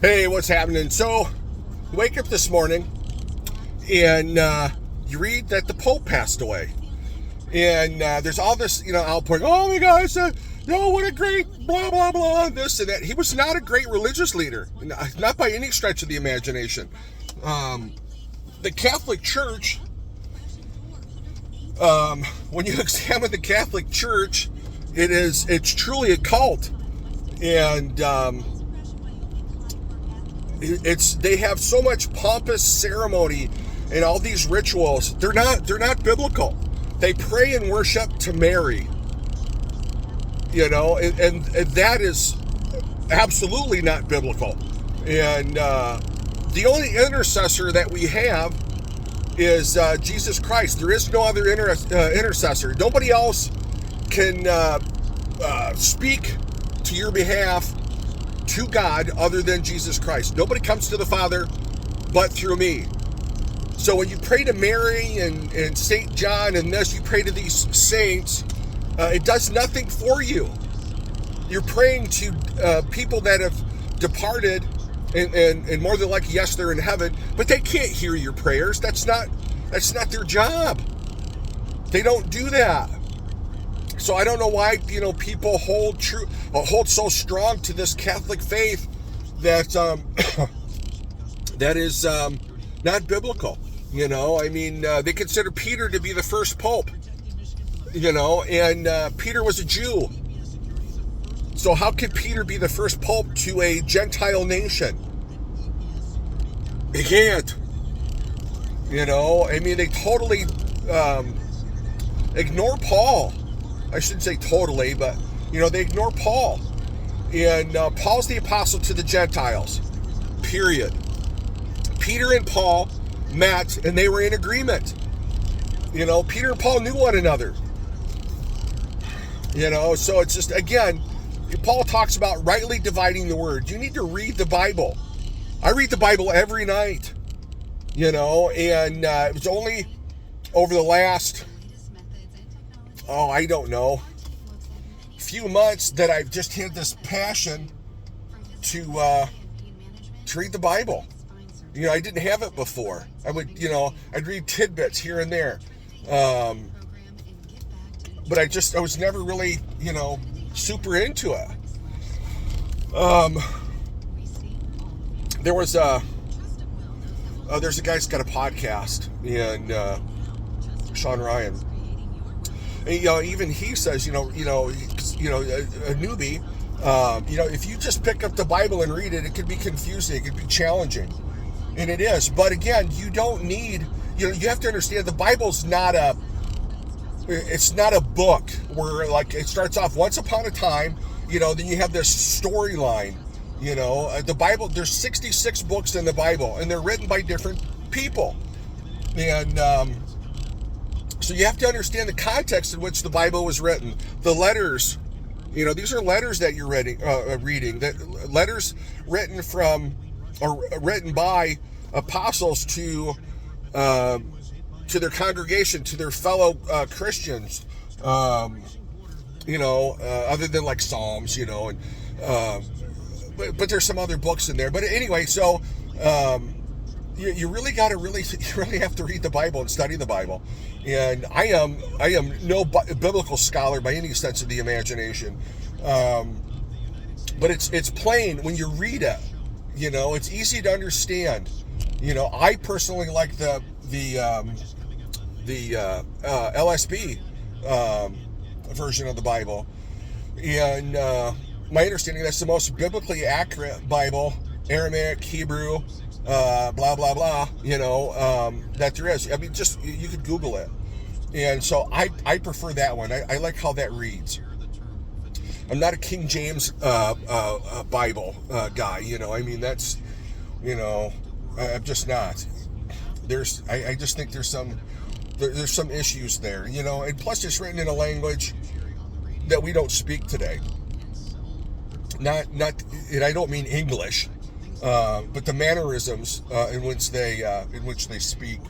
Hey, what's happening? So, you wake up this morning and you read that the Pope passed away. And there's all this, outpouring. Oh my gosh, what a great blah, blah, blah, this and that. He was not a great religious leader, not by any stretch of the imagination. The Catholic Church, when you examine the Catholic Church, it's truly a cult. And they have so much pompous ceremony and all these rituals. They're not biblical. They pray and worship to Mary, and that is absolutely not biblical. And the only intercessor that we have is Jesus Christ. There is no other intercessor. Nobody else can speak to your behalf to God other than Jesus Christ. Nobody comes to the Father but through me. So when you pray to Mary and St. John and this, you pray to these saints, it does nothing for you. You're praying to people that have departed, and more than likely, yes, they're in heaven, but they can't hear your prayers. That's not their job. They don't do that. So I don't know why people hold so strong to this Catholic faith that that is not biblical. They consider Peter to be the first pope. And Peter was a Jew. So how could Peter be the first pope to a Gentile nation? He can't. They totally ignore Paul. I shouldn't say totally, but, they ignore Paul. And Paul's the apostle to the Gentiles, period. Peter and Paul met, and they were in agreement. Peter and Paul knew one another. So it's just, again, Paul talks about rightly dividing the word. You need to read the Bible. I read the Bible every night, and it was only over the last, I don't know, few months that I've just had this passion to read the Bible. I didn't have it before. I would, I'd read tidbits here and there. But I was never really, super into it. There's a guy who's got a podcast, and Sean Ryan. And, even he says, a newbie, if you just pick up the Bible and read it, it could be confusing, it could be challenging. And it is. But again, you don't need, you have to understand the Bible's it's not a book where it starts off once upon a time, then you have this storyline, the Bible, there's 66 books in the Bible, and they're written by different people. And so you have to understand the context in which the Bible was written. The letters, these are letters that you're reading, that letters written from, or written by apostles to their congregation, to their fellow Christians, other than like Psalms, and but there's some other books in there. But anyway, so you really have to read the Bible and study the Bible. And I am no biblical scholar by any sense of the imagination, but it's plain when you read it. It's easy to understand. I personally like the LSB version of the Bible, and my understanding, that's the most biblically accurate Bible, Aramaic, Hebrew, blah blah blah, that there is. I mean, just you could Google it. And so I prefer that one. I like how that reads. I'm not a King James Bible guy, that's, I'm just not. I just think there's some issues there, and plus it's written in a language that we don't speak today. Not, and I don't mean English, but the mannerisms in which they speak.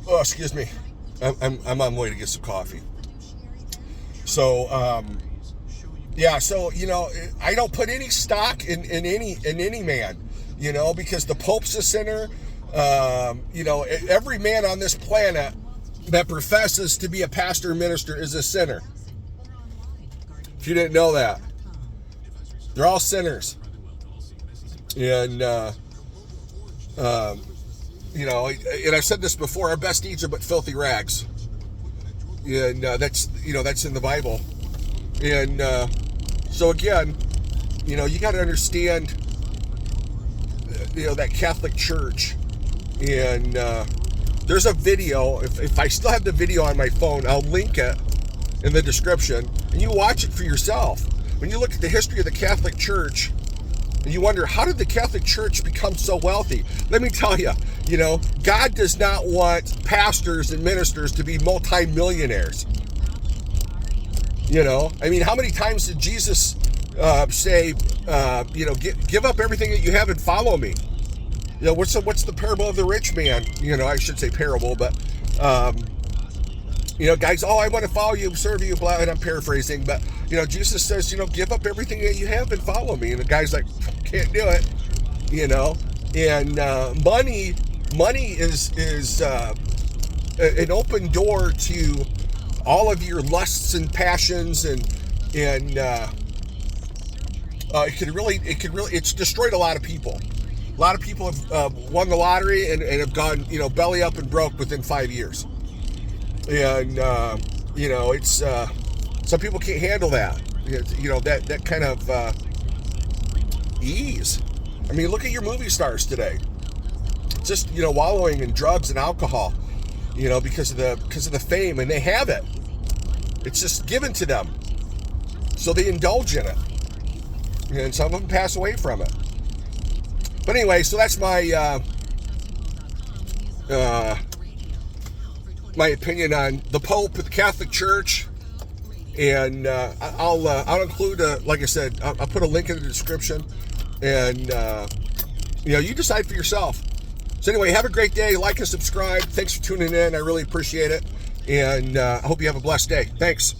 Oh, excuse me. I'm on my way to get some coffee. So Yeah, so I don't put any stock in any man, because the Pope's a sinner. Every man on this planet that professes to be a pastor or minister is a sinner. If you didn't know that, they're all sinners, and and I've said this before: our best deeds are but filthy rags, and that's in the Bible, and so again, you got to understand, that Catholic Church, and there's a video. If I still have the video on my phone, I'll link it in the description, and you watch it for yourself. When you look at the history of the Catholic Church, and you wonder, how did the Catholic Church become so wealthy? Let me tell you, God does not want pastors and ministers to be multimillionaires. I mean, how many times did Jesus say, give up everything that you have and follow me? What's the parable of the rich man? I should say parable, but guys, I want to follow you, serve you, blah, and I'm paraphrasing, but Jesus says, give up everything that you have and follow me. And the guy's like, can't do it, and money is an open door to all of your lusts and passions, and it's destroyed a lot of people. A lot of people have won the lottery and have gone, belly up and broke within 5 years. And, it's, some people can't handle that, that kind of ease. I mean, look at your movie stars today. Just, wallowing in drugs and alcohol, because of the fame, and they have it. It's just given to them. So they indulge in it. And some of them pass away from it. But anyway, so that's my my opinion on the Pope, the Catholic Church, and I'll include, like I said, I'll put a link in the description, and you decide for yourself. So anyway, have a great day. Like and subscribe. Thanks for tuning in. I really appreciate it, and I hope you have a blessed day. Thanks.